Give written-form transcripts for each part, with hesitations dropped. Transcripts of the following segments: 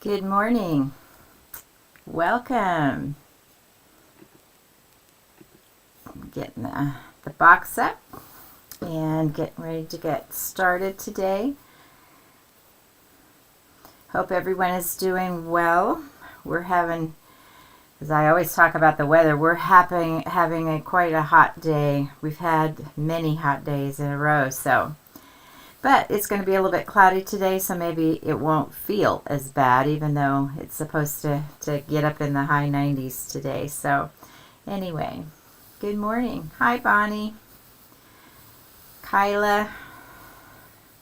Good morning. Welcome. Getting the box up and getting ready to get started today. Hope everyone is doing well. We're having, as I always talk about the weather, we're having quite a hot day. We've had many hot days in a row, but it's going to be a little bit cloudy today, so maybe it won't feel as bad, even though it's supposed to get up in the high 90s today. So anyway, good morning. Hi, Bonnie. Kyla.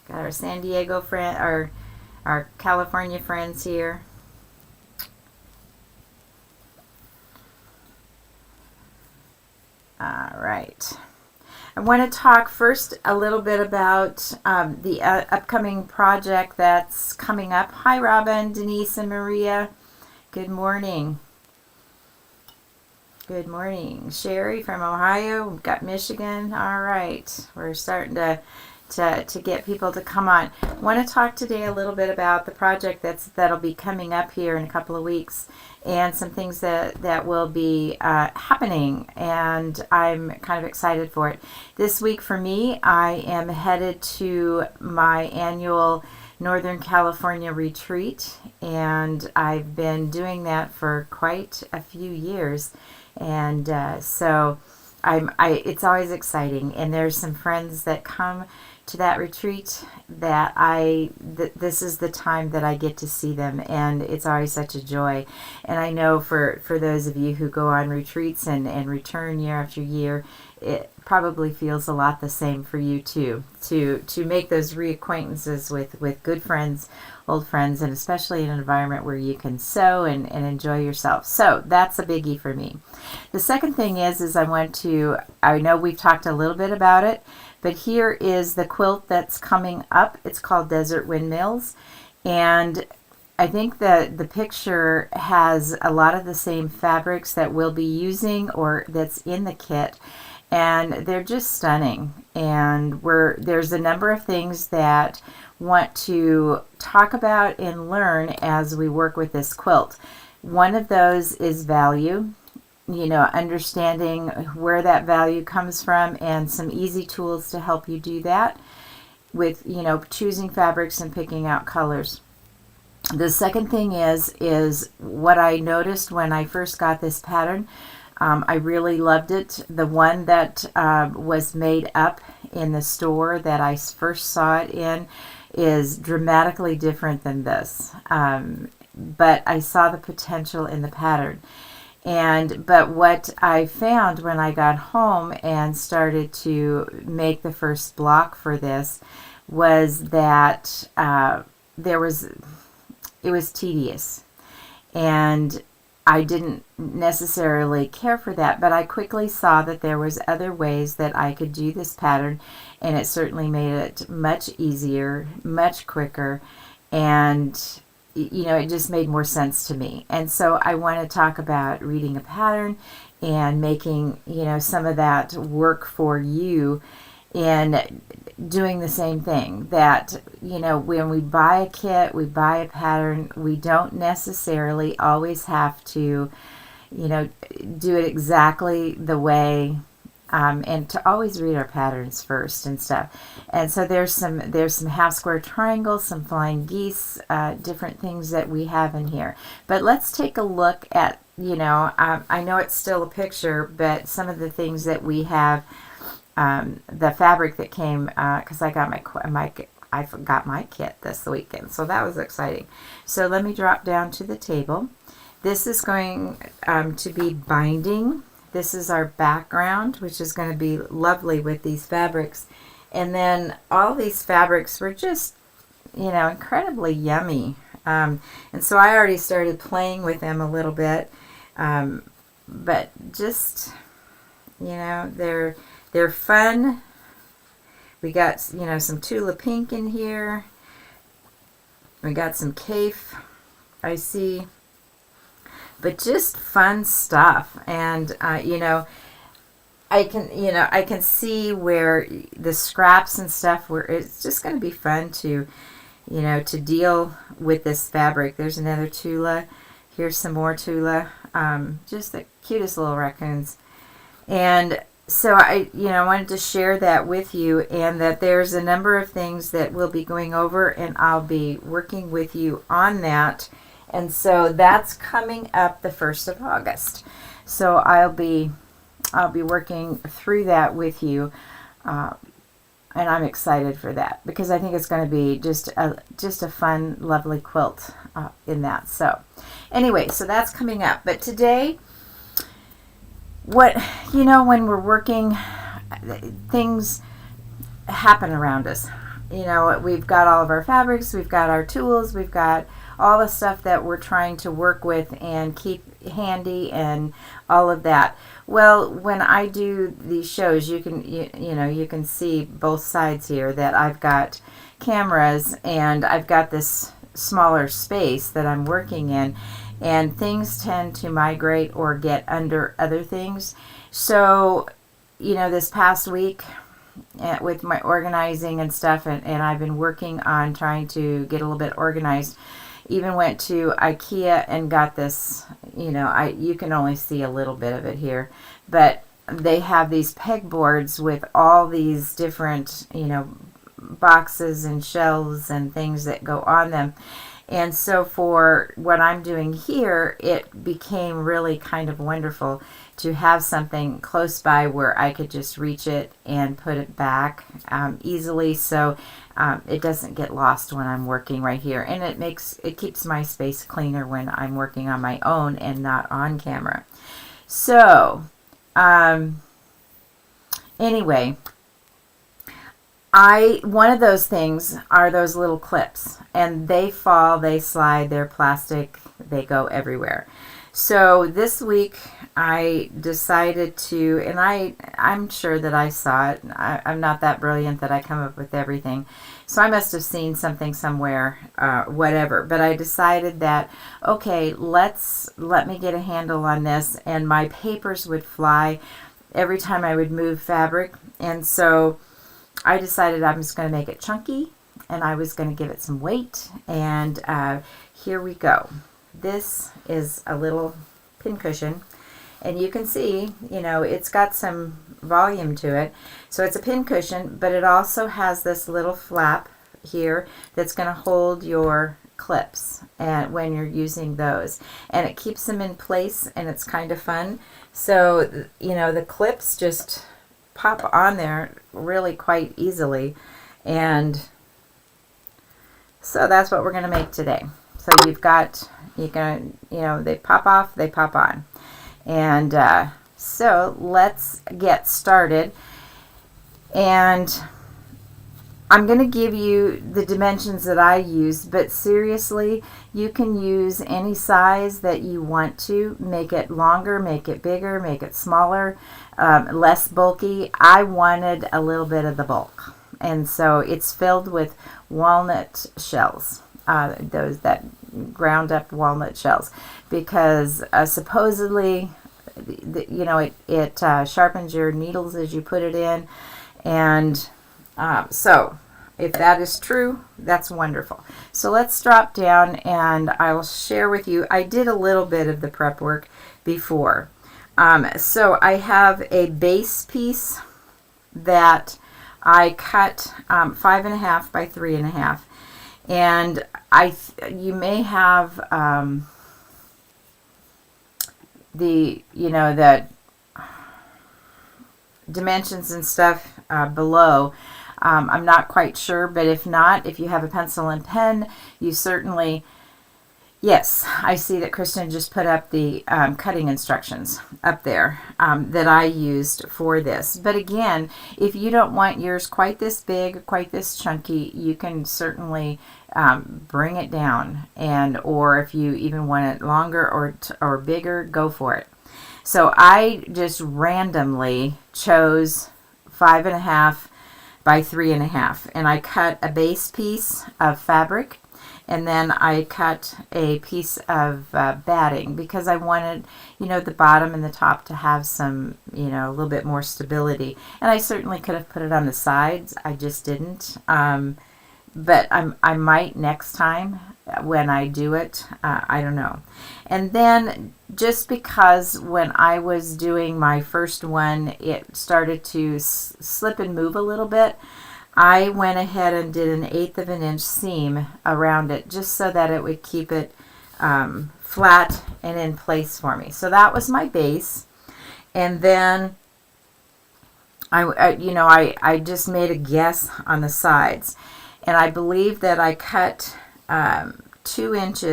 Got our San Diego friend, our California friends here. All right. I want to talk first a little bit about the upcoming project that's coming up. Hi, Robin, Denise, and Maria. Good morning. Good morning. Sherry from Ohio. We've got Michigan. All right. We're starting to get people to come on. I want to talk today a little bit about the project that'll be coming up here in a couple of weeks, and some things that will be happening, and I'm kind of excited for it. This week for me, I am headed to my annual Northern California retreat, and I've been doing that for quite a few years, and so it's always exciting, and there's some friends that come to that retreat that this is the time that I get to see them, and it's always such a joy. And I know for those of you who go on retreats and return year after year, it probably feels a lot the same for you too, to make those reacquaintances with good friends, old friends, and especially in an environment where you can sew and enjoy yourself. So that's a biggie for me. The second thing is I know we've talked a little bit about it, but here is the quilt that's coming up. It's called Desert Windmills, and I think that the picture has a lot of the same fabrics that we'll be using or that's in the kit, and they're just stunning. And there's a number of things that want to talk about and learn as we work with this quilt. One of those is value. Understanding where that value comes from, and some easy tools to help you do that with, choosing fabrics and picking out colors. The second thing is what I noticed when I first got this pattern. I really loved it. The one that was made up in the store that I first saw it in is dramatically different than this. But I saw the potential in the pattern. But what I found when I got home and started to make the first block for this was that it was tedious, and I didn't necessarily care for that, but I quickly saw that there was other ways that I could do this pattern, and it certainly made it much easier, much quicker, and it just made more sense to me. And so I want to talk about reading a pattern and making, some of that work for you, and doing the same thing. That, when we buy a kit, we buy a pattern, we don't necessarily always have to, do it exactly the way, and to always read our patterns first and stuff. And so there's some half square triangles, some flying geese, different things that we have in here. But let's take a look at, I know it's still a picture, but some of the things that we have, the fabric that came, because I got my kit this weekend, so that was exciting. So let me drop down to the table. This is going to be binding. This is our background, which is going to be lovely with these fabrics. And then all these fabrics were just, incredibly yummy. And so I already started playing with them a little bit. But just, they're fun. We got, some Tula Pink in here. We got some Cafe, I see. But just fun stuff. And, I can see where the scraps and stuff, where it's just going to be fun to you know, to deal with this fabric. There's another Tula. Here's some more Tula. Just the cutest little raccoons. And so I wanted to share that with you, and that there's a number of things that we'll be going over, and I'll be working with you on that. And so that's coming up the 1st of August. So I'll be working through that with you, and I'm excited for that because I think it's going to be just a fun, lovely quilt in that. So anyway, so that's coming up. But today, when we're working, things happen around us. We've got all of our fabrics, we've got our tools, we've got all the stuff that we're trying to work with and keep handy and all of that. Well, when I do these shows, you can see both sides here, that I've got cameras and I've got this smaller space that I'm working in, and things tend to migrate or get under other things. So, this past week, with my organizing and stuff, and I've been working on trying to get a little bit organized. Even went to IKEA and got this, you can only see a little bit of it here, but they have these pegboards with all these different, boxes and shelves and things that go on them. And so for what I'm doing here, it became really kind of wonderful to have something close by where I could just reach it and put it back easily, so it doesn't get lost when I'm working right here. And it keeps my space cleaner when I'm working on my own and not on camera. So anyway, one of those things are those little clips, and they fall, they slide, they're plastic, they go everywhere. So this week I decided to, and I'm sure that I saw it. I'm not that brilliant that I come up with everything. So I must have seen something somewhere, whatever. But I decided that, okay, let me get a handle on this, and my papers would fly every time I would move fabric. And so I decided I was going to make it chunky, and I was going to give it some weight, and here we go. This is a little pincushion, and you can see, it's got some volume to it. So it's a pincushion, but it also has this little flap here that's going to hold your clips and when you're using those, and it keeps them in place, and it's kind of fun. So the clips just pop on there really quite easily, and so that's what we're going to make today. So they pop off, they pop on, and so let's get started. And I'm going to give you the dimensions that I use, but seriously, you can use any size that you want to. Make it longer, make it bigger, make it smaller, less bulky. I wanted a little bit of the bulk, and so it's filled with walnut shells, that ground up walnut shells, because supposedly it sharpens your needles as you put it in. And so if that is true, that's wonderful. So let's drop down, and I will share with you. I did a little bit of the prep work before. So I have a base piece that I cut 5.5 by 3.5, and you may have the dimensions and stuff below. I'm not quite sure, but if not, if you have a pencil and pen, you certainly, yes, I see that Kristen just put up the cutting instructions up there that I used for this. But again, if you don't want yours quite this big, quite this chunky, you can certainly bring it down, or if you even want it longer or bigger, go for it. So I just randomly chose 5.5 by 3.5, and I cut a base piece of fabric, and then I cut a piece of batting, because I wanted, the bottom and the top to have some, a little bit more stability. And I certainly could have put it on the sides. I just didn't. but I might next time when I do it. I don't know. And then just because when I was doing my first one, it started to slip and move a little bit, I went ahead and did an 1/8 of an inch seam around it just so that it would keep it flat and in place for me. So that was my base. And then I just made a guess on the sides. And I believe that I cut 2 inch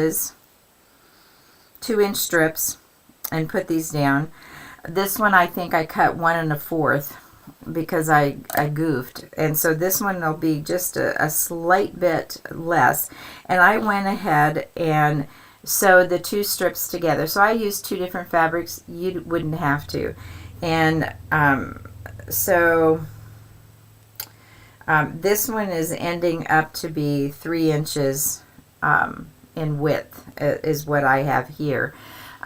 strips and put these down. This one I think I cut 1 1/4 because I goofed. And so this one will be just a slight bit less. And I went ahead and sewed the 2 strips together. So I used 2 different fabrics. You wouldn't have to. And this one is ending up to be 3 inches in width is what I have here.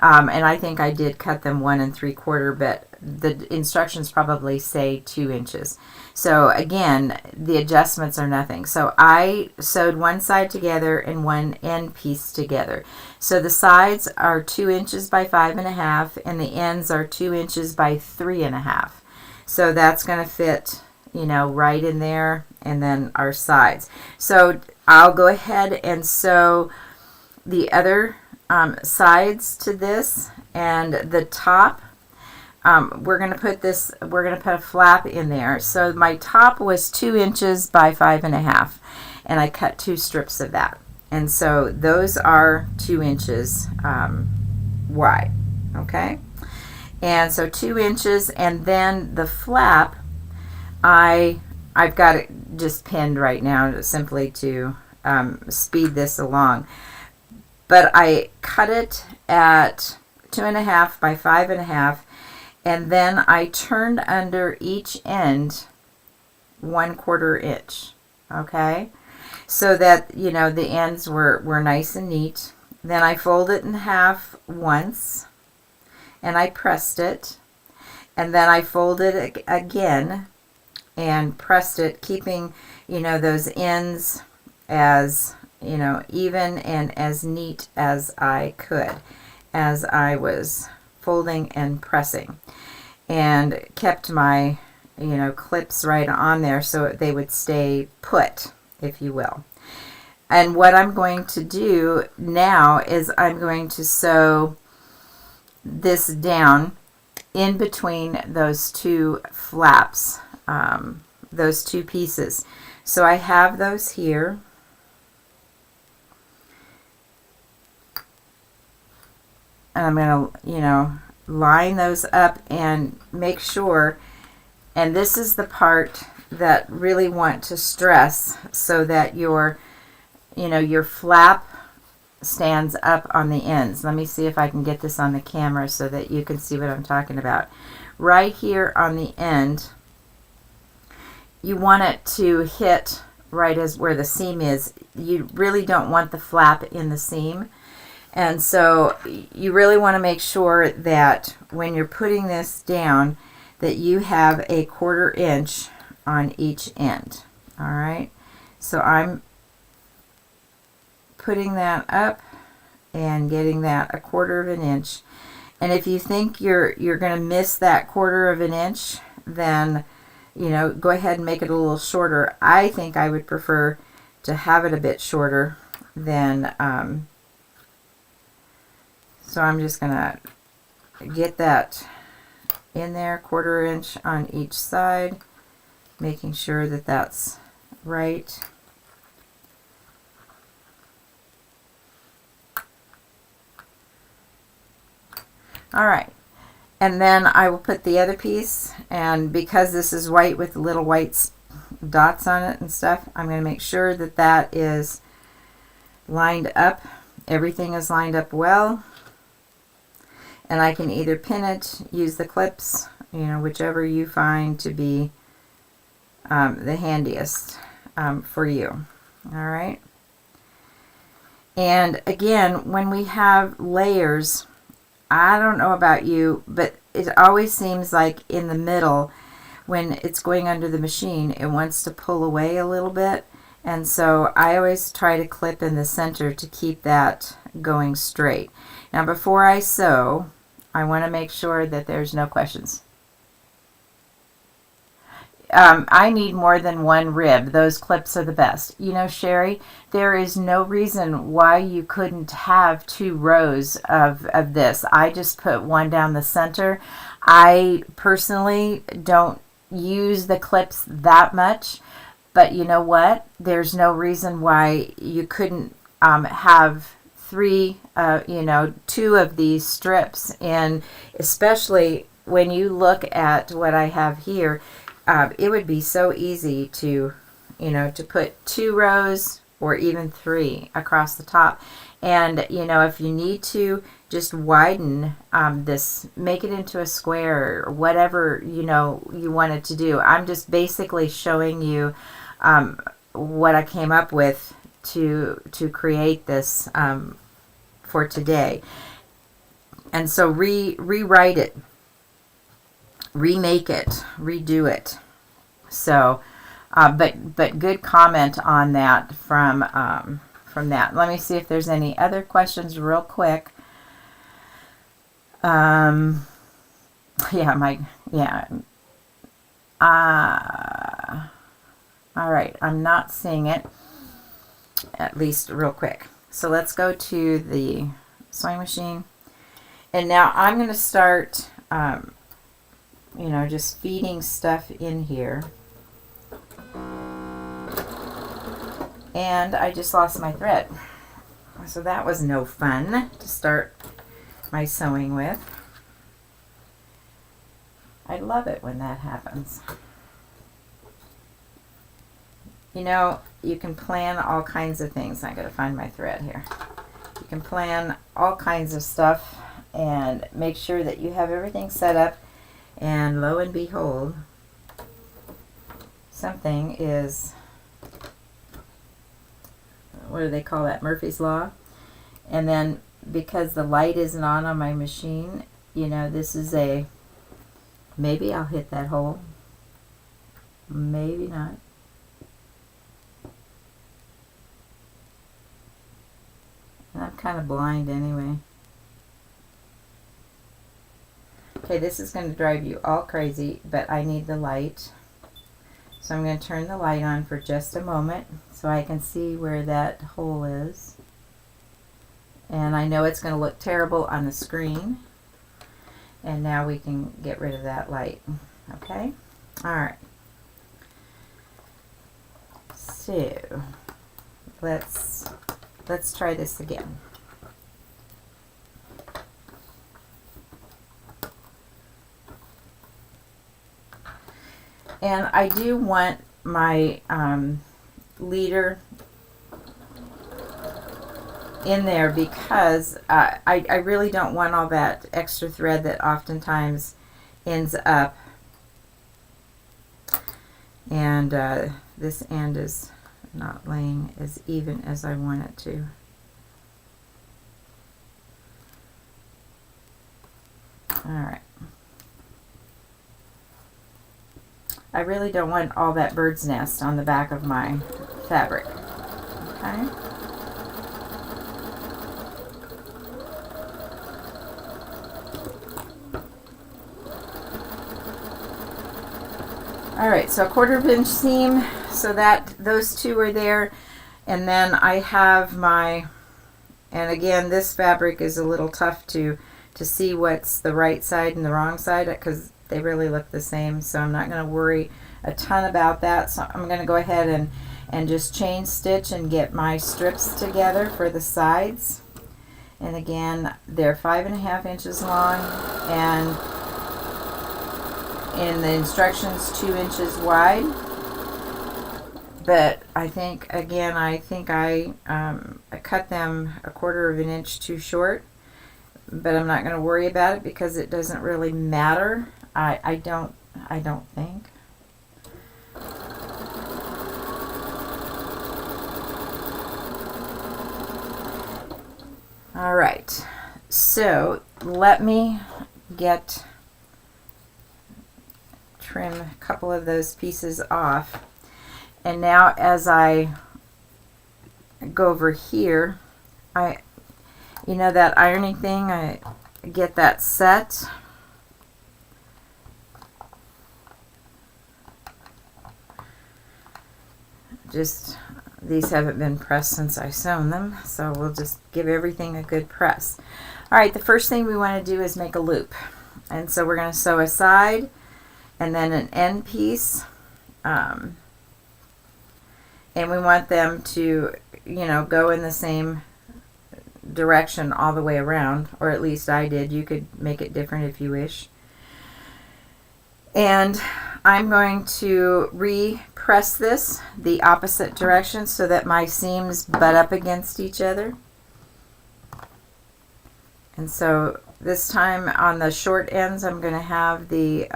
And I think I did cut them 1 3/4, but the instructions probably say 2 inches. So again, the adjustments are nothing. So I sewed one side together and one end piece together. So the sides are 2 inches by 5 1/2, and the ends are 2 inches by 3 1/2. So that's going to fit, right in there, and then our sides. So I'll go ahead and sew the other sides to this, and the top, we're going to put a flap in there. So my top was 2 inches by 5 1/2, and I cut 2 strips of that. And so those are 2 inches wide, okay? And so 2 inches, and then the flap, I've got it just pinned right now simply to speed this along. But I cut it at 2 1/2 by 5 1/2, and then I turned under each end 1/4 inch, okay? So that, the ends were nice and neat. Then I folded it in half once, and I pressed it, and then I folded it again and pressed it, keeping, those ends as, even and as neat as I could as I was folding and pressing, and kept my, clips right on there so they would stay put, if you will. And what I'm going to do now is I'm going to sew this down in between those 2 flaps, those 2 pieces. So I have those here. And I'm going to, line those up and make sure, and this is the part that really want to stress, so that your flap stands up on the ends. Let me see if I can get this on the camera so that you can see what I'm talking about. Right here on the end, you want it to hit right as where the seam is. You really don't want the flap in the seam. And so you really want to make sure that when you're putting this down, that you have a 1/4 inch on each end. All right. So I'm putting that up and getting that a 1/4 of an inch. And if you think you're going to miss that 1/4 of an inch, then go ahead and make it a little shorter. I think I would prefer to have it a bit shorter than so I'm just going to get that in there, 1/4 inch on each side, making sure that that's right. All right, and then I will put the other piece, and because this is white with little white dots on it and stuff, I'm going to make sure that that is lined up. Everything is lined up well. And I can either pin it, use the clips, whichever you find to be the handiest for you. All right. And again, when we have layers, I don't know about you, but it always seems like in the middle, when it's going under the machine, it wants to pull away a little bit. And so I always try to clip in the center to keep that going straight. Now before I sew, I want to make sure that there's no questions. I need more than one rib. Those clips are the best. You know, Sherry, there is no reason why you couldn't have 2 rows of this. I just put one down the center. I personally don't use the clips that much, but you know what? There's no reason why you couldn't have 3, 2 of these strips. And especially when you look at what I have here, it would be so easy to, to put 2 rows or even 3 across the top. And, if you need to, just widen this, make it into a square or whatever, you want it to do. I'm just basically showing you what I came up with to create this for today. And so rewrite it, remake it, redo it. So, but good comment on that from that. Let me see if there's any other questions real quick. Yeah, all right, I'm not seeing it, at least real quick. So let's go to the sewing machine. And now I'm going to start, just feeding stuff in here. And I just lost my thread. So that was no fun to start my sewing with. I love it when that happens. You can plan all kinds of things. I gotta find my thread here. You can plan all kinds of stuff and make sure that you have everything set up, and lo and behold, something is, what do they call that, Murphy's Law? And then because the light isn't on my machine, this is maybe I'll hit that hole, maybe not. And I'm kind of blind anyway. Okay, this is going to drive you all crazy, but I need the light. So I'm going to turn the light on for just a moment so I can see where that hole is. And I know it's going to look terrible on the screen. And now we can get rid of that light. Okay? Alright. So, let's try this again. And I do want my leader in there because I really don't want all that extra thread that oftentimes ends up, and this end is not laying as even as I want it to. Alright. I really don't want all that bird's nest on the back of my fabric. Okay. Alright, so a 1/4 inch seam, so that those 2 are there. And then I have my, and again, this fabric is a little tough to see what's the right side and the wrong side because they really look the same, so I'm not going to worry a ton about that. So I'm going to go ahead and just chain stitch and get my strips together for the sides. And again, they're 5.5 inches long, and in the instructions 2 inches wide. But I think I cut them 1/4 inch too short, but I'm not going to worry about it because it doesn't really matter. I don't think. All right, so let me trim a couple of those pieces off. And now as I go over here, you know that ironing thing, I get that set. Just, these haven't been pressed since I sewn them, so we'll just give everything a good press. All right, the first thing we want to do is make a loop. And so we're going to sew a side and then an end piece. And we want them to, you know, go in the same direction all the way around, or at least I did. You could make it different if you wish. And I'm going to repress this the opposite direction so that my seams butt up against each other. And so this time on the short ends, I'm going to have the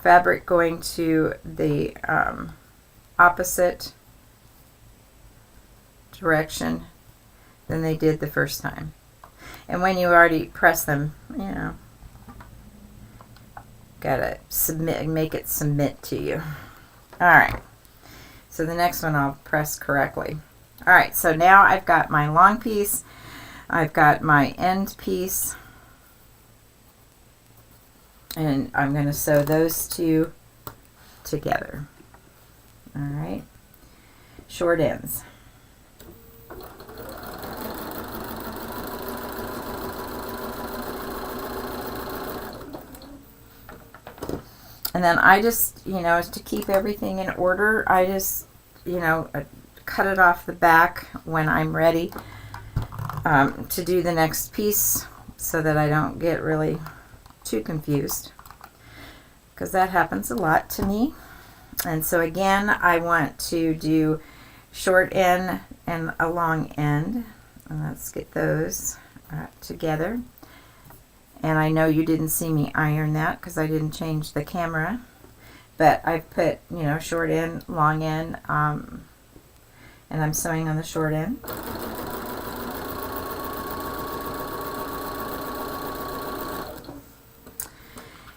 fabric going to the opposite direction than they did the first time. And when you already press them, you know, gotta submit, make it submit to you. All right, so the next one I'll press correctly. All right, so now I've got my long piece, I've got my end piece, and I'm going to sew those two together. All right, short ends. And then I just, you know, to keep everything in order, I just, you know, cut it off the back when I'm ready to do the next piece so that I don't get really too confused, because that happens a lot to me. And so again, I want to do short end and a long end. And let's get those together. And I know you didn't see me iron that because I didn't change the camera, but I put, you know, short end, long end, and I'm sewing on the short end.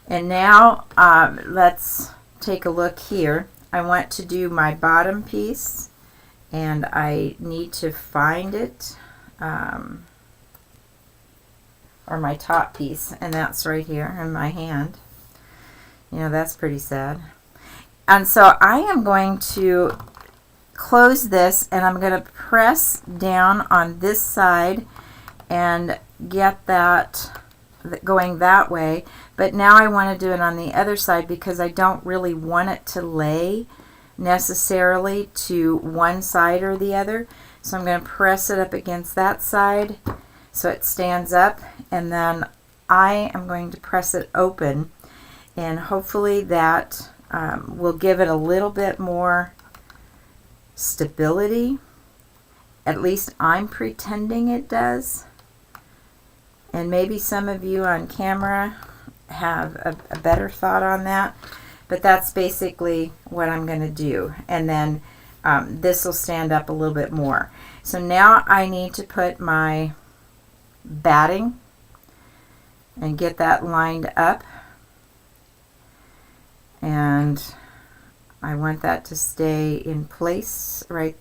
And now let's take a look here. I want to do my bottom piece, and I need to find it, or my top piece, and that's right here in my hand. You know, that's pretty sad. And so I am going to close this, and I'm going to press down on this side and get that going that way. But now I want to do it on the other side because I don't really want it to lay necessarily to one side or the other. So I'm going to press it up against that side so it stands up, and then I am going to press it open, and hopefully that will give it a little bit more stability. At least I'm pretending it does. And maybe some of you on camera have a better thought on that, but that's basically what I'm going to do. And then this will stand up a little bit more. So now I need to put my batting and get that lined up, and I want that to stay in place right,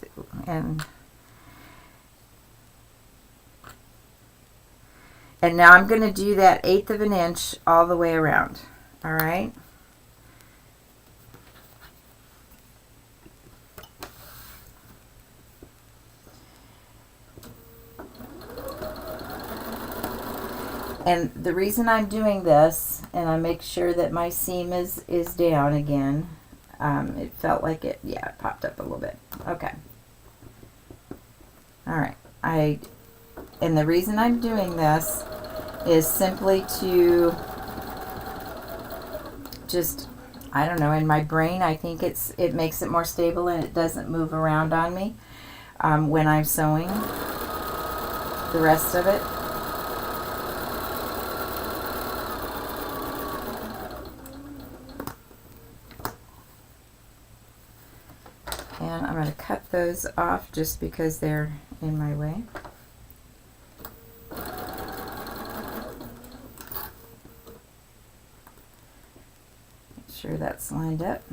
and now I'm going to do that 1/8 of an inch all the way around. All right. And the reason I'm doing this, and I make sure that my seam is down again, it felt like it, yeah, it popped up a little bit. Okay. All right. And the reason I'm doing this is simply to just, I don't know, in my brain, I think it makes it more stable and it doesn't move around on me when I'm sewing the rest of it. And I'm going to cut those off just because they're in my way. Make sure that's lined up.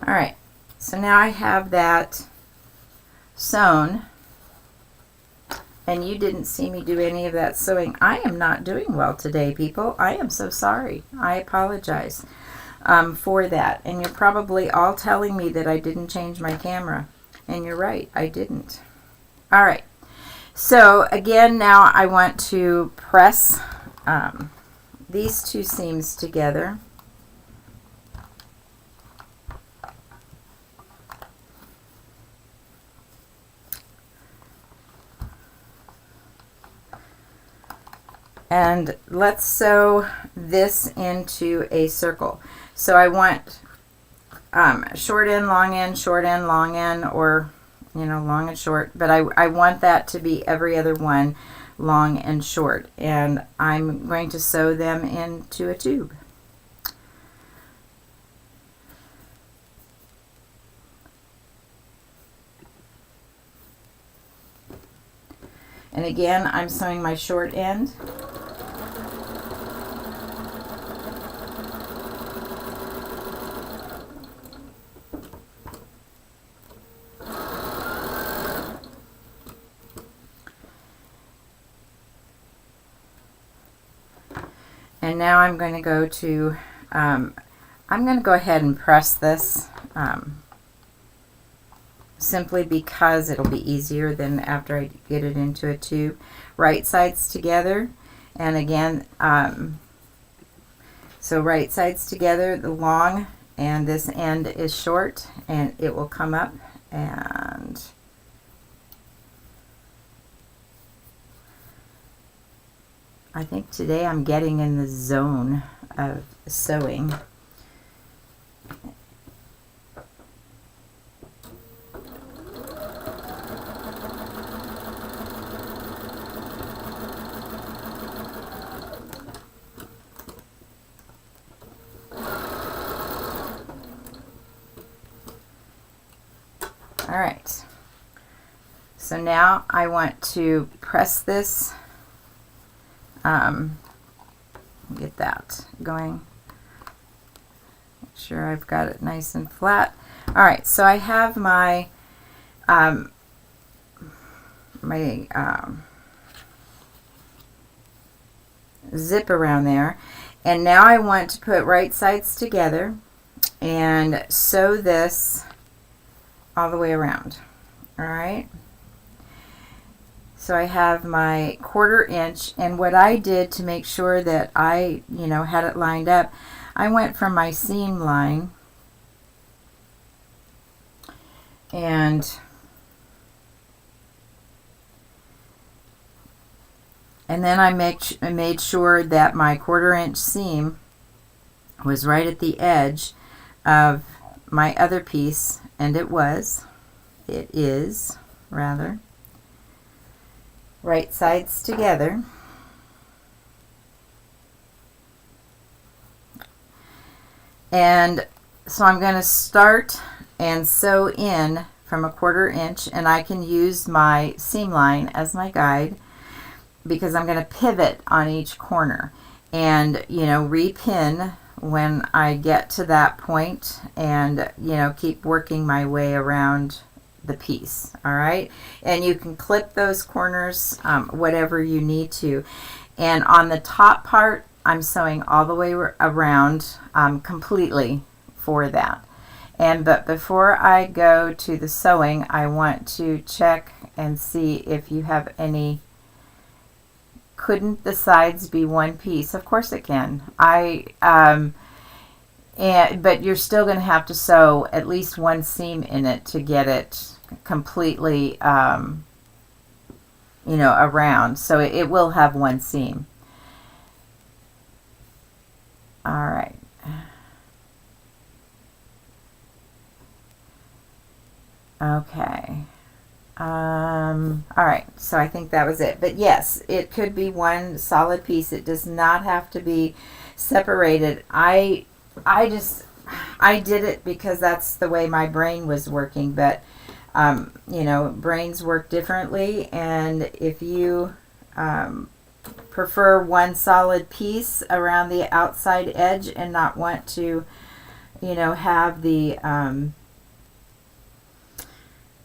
All right, so now I have that sewn, and you didn't see me do any of that sewing. I am not doing well today, people. I am so sorry. I apologize for that. And you're probably all telling me that I didn't change my camera. And you're right, I didn't. All right. So again, now I want to press these two seams together. And let's sew this into a circle. So I want short end, long end, short end, long end, or, you know, long and short. But I want that to be every other one, long and short. And I'm going to sew them into a tube. And again, I'm sewing my short end. And now I'm going to go to, I'm going to go ahead and press this simply because it'll be easier than after I get it into a tube. Right sides together, and again, so right sides together, the long, and this end is short, and it will come up, and I think today I'm getting in the zone of sewing. All right, so now I want to press this, get that going, make sure I've got it nice and flat. All right, so I have my zip around there, and now I want to put right sides together and sew this all the way around. All right, so I have my 1/4 inch, and what I did to make sure that I, you know, had it lined up, I went from my seam line and then I made sure that my 1/4 inch seam was right at the edge of my other piece, and it is rather, right sides together. And so I'm going to start and sew in from a 1/4 inch, and I can use my seam line as my guide because I'm going to pivot on each corner and, you know, repin when I get to that point, and, you know, keep working my way around the piece. All right, and you can clip those corners whatever you need to. And on the top part, I'm sewing all the way around completely for that. But before I go to the sewing, I want to check and see if you have any. Couldn't the sides be one piece? Of course it can. But you're still going to have to sew at least one seam in it to get it completely, you know, around. So it will have one seam. All right. Okay. All right, so I think that was it. But yes, it could be one solid piece. It does not have to be separated. I did it because that's the way my brain was working. But you know, brains work differently, and if you prefer one solid piece around the outside edge and not want to, you know, have the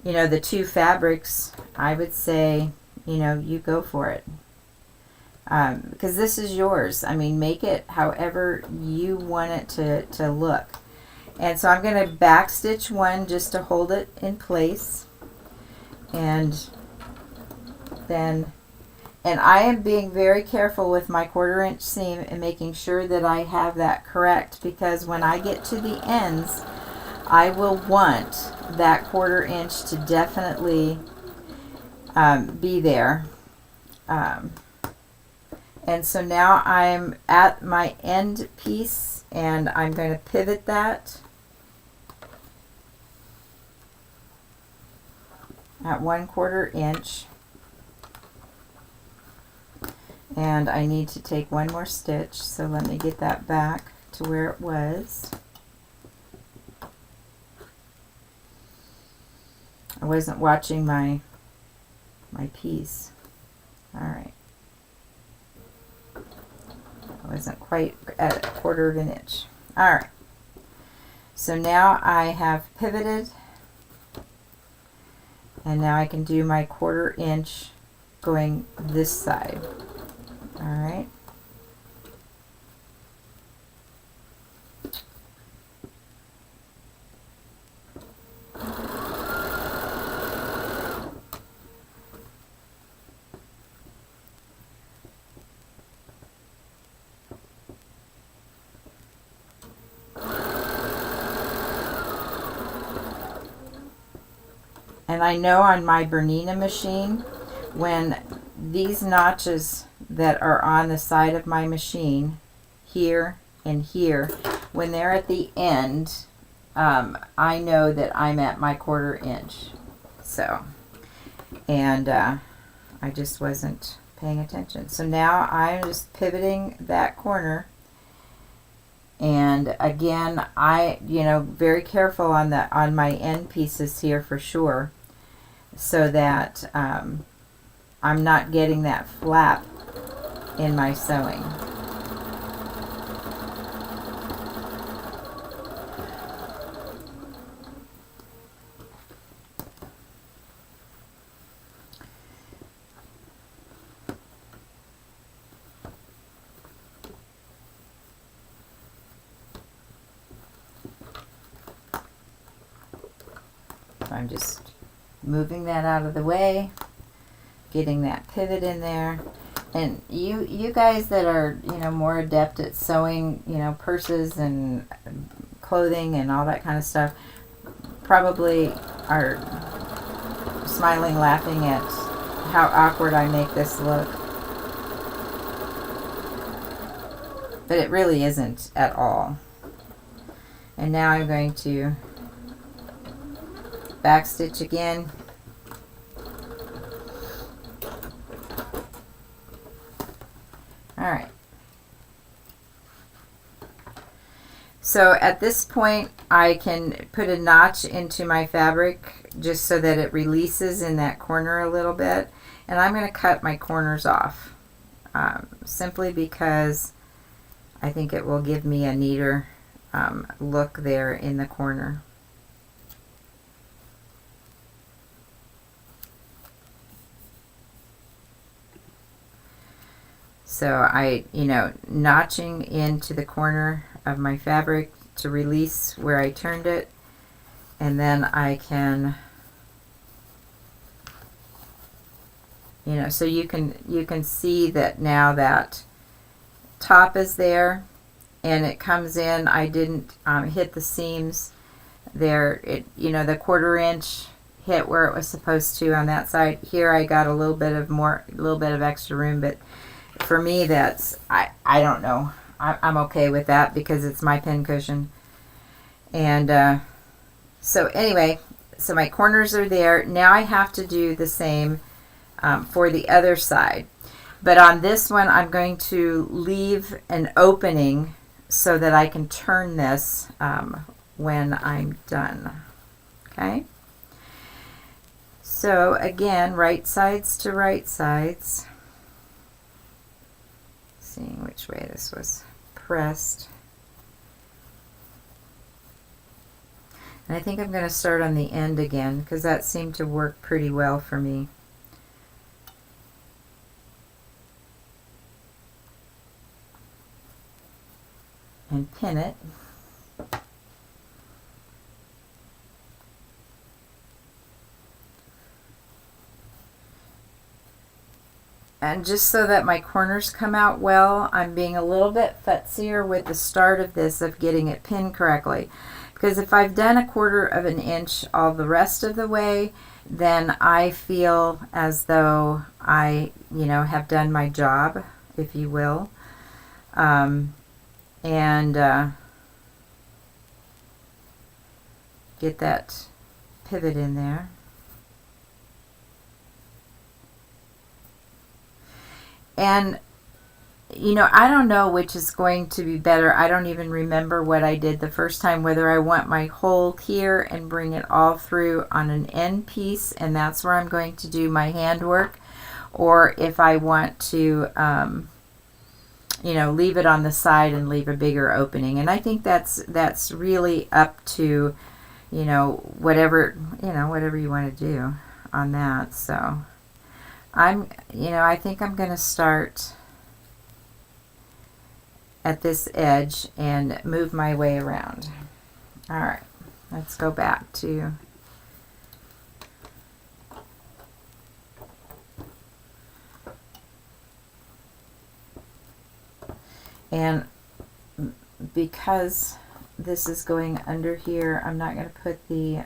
you know, the two fabrics, I would say, you know, you go for it. Because this is yours. I mean, make it however you want it to look. And so I'm going to back stitch one just to hold it in place. And then, and I am being very careful with my 1/4 inch seam and making sure that I have that correct, because when I get to the ends, I will want that 1/4 inch to definitely be there. And so now I'm at my end piece, and I'm going to pivot that at 1/4 inch. And I need to take one more stitch, so let me get that back to where it was. I wasn't watching my piece. All right. I wasn't quite at 1/4 inch. All right. So now I have pivoted, and now I can do my 1/4 inch going this side. All right. And I know on my Bernina machine, when these notches that are on the side of my machine, here and here, when they're at the end, I know that I'm at my 1/4 inch. So, and I just wasn't paying attention. So now I'm just pivoting that corner. And again, I, you know, very careful on my end pieces here for sure, so that I'm not getting that flap in my sewing. I'm just moving that out of the way, getting that pivot in there. And you guys that are, you know, more adept at sewing, you know, purses and clothing and all that kind of stuff, probably are smiling, laughing at how awkward I make this look. But it really isn't at all. And now I'm going to back stitch again. All right. So at this point, I can put a notch into my fabric just so that it releases in that corner a little bit. And I'm going to cut my corners off simply because I think it will give me a neater look there in the corner. So I, you know, notching into the corner of my fabric to release where I turned it, and then I can, you know, so you can see that now that top is there and it comes in. I didn't hit the seams there. It, you know, the 1/4 inch hit where it was supposed to on that side. Here I got a little bit of extra room, but for me, that's, I don't know. I'm okay with that because it's my pin cushion. And so anyway, so my corners are there. Now I have to do the same for the other side. But on this one, I'm going to leave an opening so that I can turn this when I'm done. Okay? So again, right sides to right sides. Seeing which way this was pressed. And I think I'm going to start on the end again because that seemed to work pretty well for me. And pin it. And just so that my corners come out well, I'm being a little bit futzier with the start of this of getting it pinned correctly. Because if I've done 1/4 of an inch all the rest of the way, then I feel as though I, have done my job, if you will. Get that pivot in there. And, I don't know which is going to be better. I don't even remember what I did the first time, whether I want my hole here and bring it all through on an end piece, and that's where I'm going to do my handwork, or if I want to, leave it on the side and leave a bigger opening. And I think that's really up to, whatever you want to do on that. So I think I'm going to start at this edge and move my way around. All right, let's go back to and because this is going under here, I'm not going to put the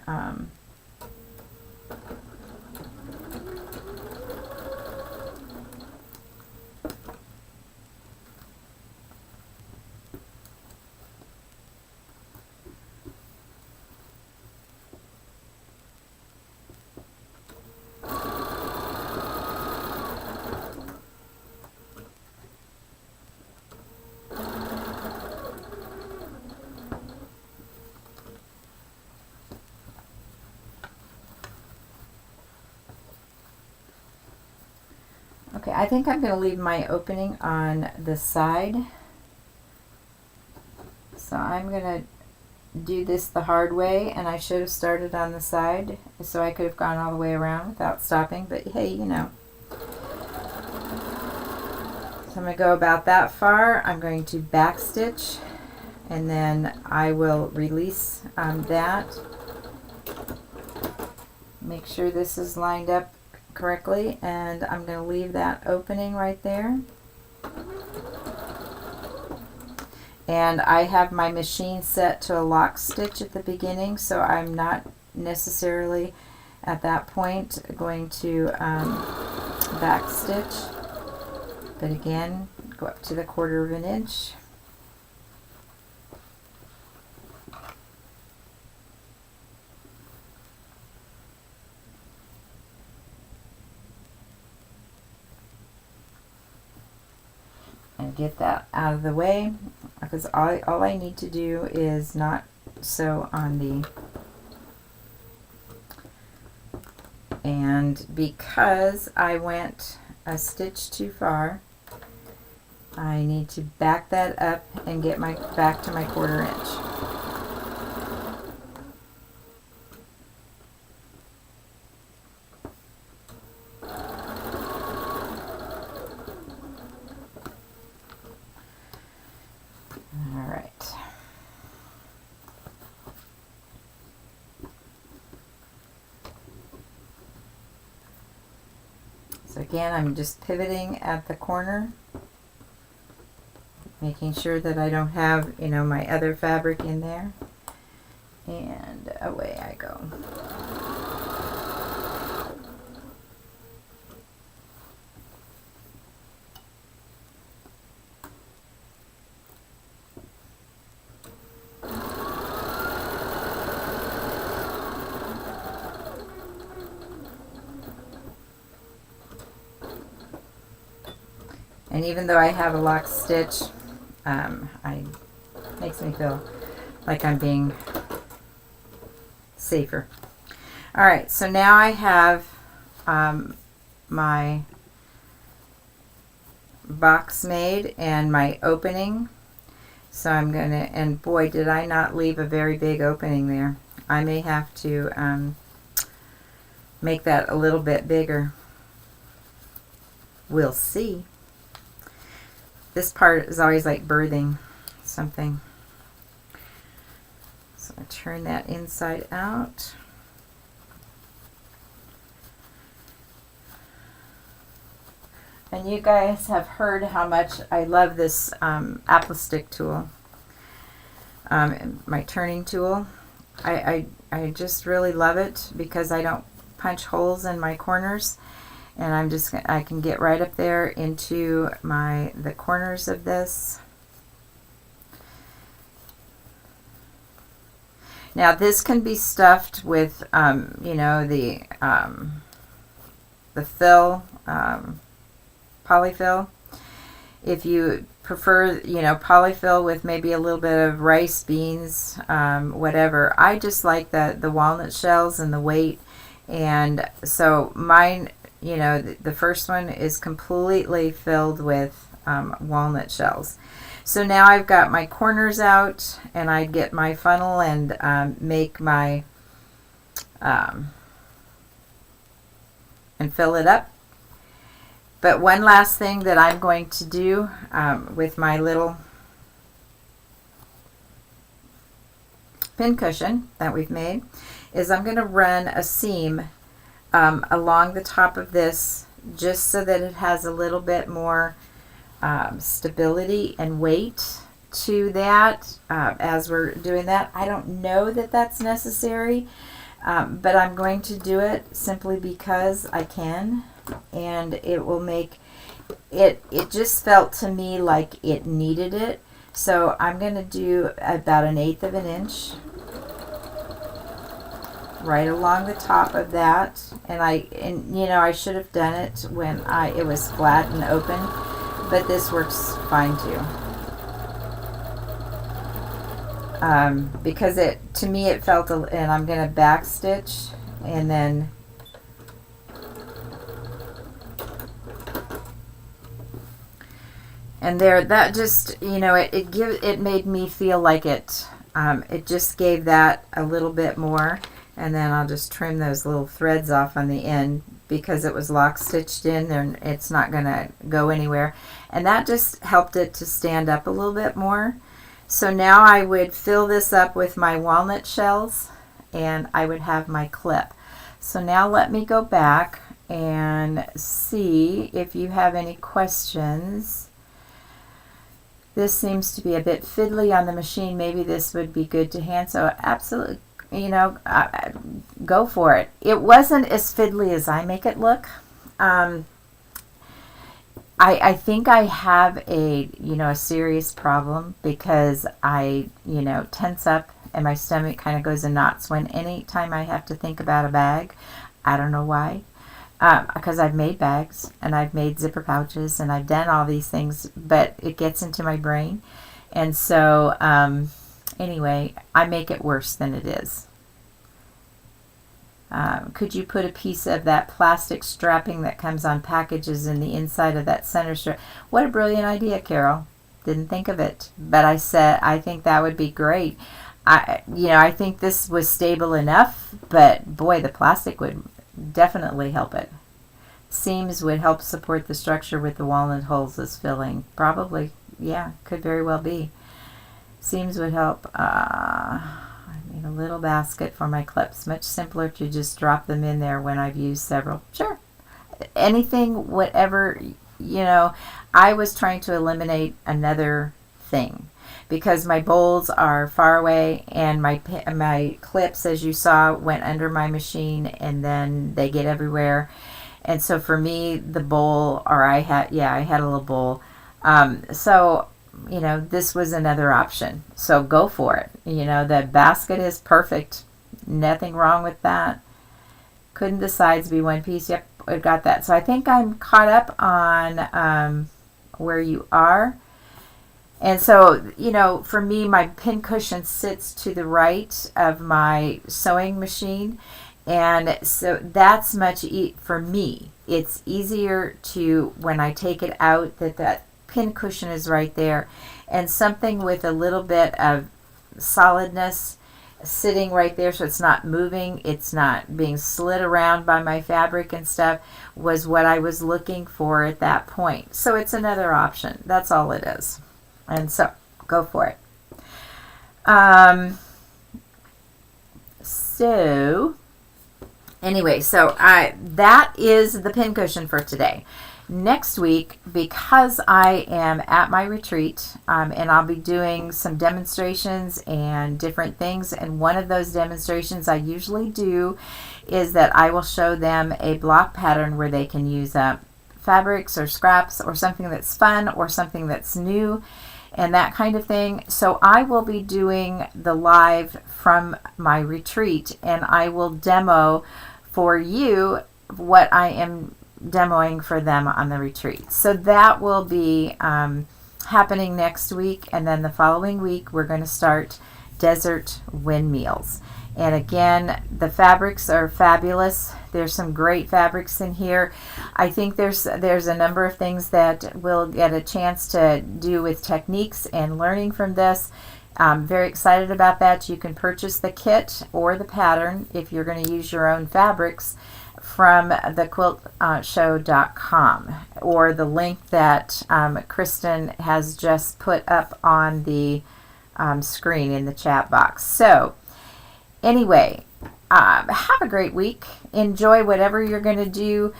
okay, I think I'm going to leave my opening on the side. So I'm going to do this the hard way, and I should have started on the side so I could have gone all the way around without stopping, but hey, So I'm going to go about that far. I'm going to back stitch, and then I will release that. Make sure this is lined up correctly, and I'm going to leave that opening right there. And I have my machine set to a lock stitch at the beginning, so I'm not necessarily at that point going to back stitch, but again, go up to the 1/4 of an inch. And get that out of the way, because all I need to do is not sew on the, and because I went a stitch too far, I need to back that up and get back to my 1/4 inch. So again, I'm just pivoting at the corner, making sure that I don't have, my other fabric in there, and away I go. And even though I have a lock stitch, makes me feel like I'm being safer. All right, so now I have my box made and my opening. So I'm gonna, and boy, did I not leave a very big opening there. I may have to make that a little bit bigger. We'll see. This part is always like birthing something. So I turn that inside out. And you guys have heard how much I love this apple stick tool, my turning tool. I just really love it because I don't punch holes in my corners, and I can get right up there into the corners of this. Now this can be stuffed with you know, the fill, polyfill. If you prefer, you know, polyfill with maybe a little bit of rice, beans, whatever. I just like the walnut shells and the weight. And so mine, you know, the first one is completely filled with walnut shells. So now I've got my corners out, and I get my funnel and make my and fill it up. But one last thing that I'm going to do with my little pin cushion that we've made is I'm going to run a seam along the top of this, just so that it has a little bit more stability and weight to that as we're doing that. I don't know that that's necessary, but I'm going to do it simply because I can. And it will make it just felt to me like it needed it. So I'm going to do about 1/8 of an inch right along the top of that. And you know, I should have done it when it was flat and open, but this works fine too. Because to me it felt, and I'm going to back stitch and then and there, that just, you know, it made me feel like it just gave that a little bit more. And then I'll just trim those little threads off on the end because it was lock stitched in, and it's not going to go anywhere. And that just helped it to stand up a little bit more. So now I would fill this up with my walnut shells, and I would have my clip. So now let me go back and see if you have any questions. This seems to be a bit fiddly on the machine. Maybe this would be good to hand. So absolutely, you know, go for it. It wasn't as fiddly as I make it look. I think I have a serious problem because I, tense up and my stomach kind of goes in knots any time I have to think about a bag. I don't know why. Because I've made bags and I've made zipper pouches and I've done all these things, but it gets into my brain. And so, anyway, I make it worse than it is. Could you put a piece of that plastic strapping that comes on packages in the inside of that center strap? What a brilliant idea, Carol. Didn't think of it, but I said I think that would be great. I think this was stable enough, but boy, the plastic would definitely help it. Seams would help support the structure with the walnut holes as filling. Probably, yeah, could very well be. Seams would help. I made a little basket for my clips. Much simpler to just drop them in there when I've used several. Sure. Anything, whatever, I was trying to eliminate another thing because my bowls are far away and my clips, as you saw, went under my machine and then they get everywhere. And so for me, the bowl, or I had a little bowl. So, this was another option. So go for it. The basket is perfect. Nothing wrong with that. Couldn't the sides be one piece? Yep, I've got that. So I think I'm caught up on where you are. And so, for me, my pin cushion sits to the right of my sewing machine. And so that's for me, it's easier to, when I take it out, that pin cushion is right there. And something with a little bit of solidness sitting right there so it's not moving, it's not being slid around by my fabric and stuff, was what I was looking for at that point. So it's another option. That's all it is. And so go for it. So anyway, so that is the pincushion for today. Next week, because I am at my retreat, and I'll be doing some demonstrations and different things, and one of those demonstrations I usually do is that I will show them a block pattern where they can use fabrics or scraps or something that's fun or something that's new and that kind of thing. So I will be doing the live from my retreat, and I will demo for you what I am demoing for them on the retreat. So that will be happening next week, and then the following week we're going to start desert windmills. And again, the fabrics are fabulous. There's some great fabrics in here. I think there's a number of things that we'll get a chance to do with techniques and learning from this. I'm very excited about that. You can purchase the kit or the pattern if you're going to use your own fabrics from the QUILTshow.com, or the link that Kristen has just put up on the screen in the chat box. So anyway, have a great week. Enjoy whatever you're going to do.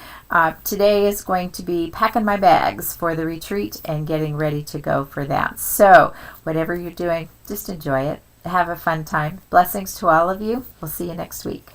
Today is going to be packing my bags for the retreat and getting ready to go for that. So whatever you're doing, just enjoy it. Have a fun time. Blessings to all of you. We'll see you next week.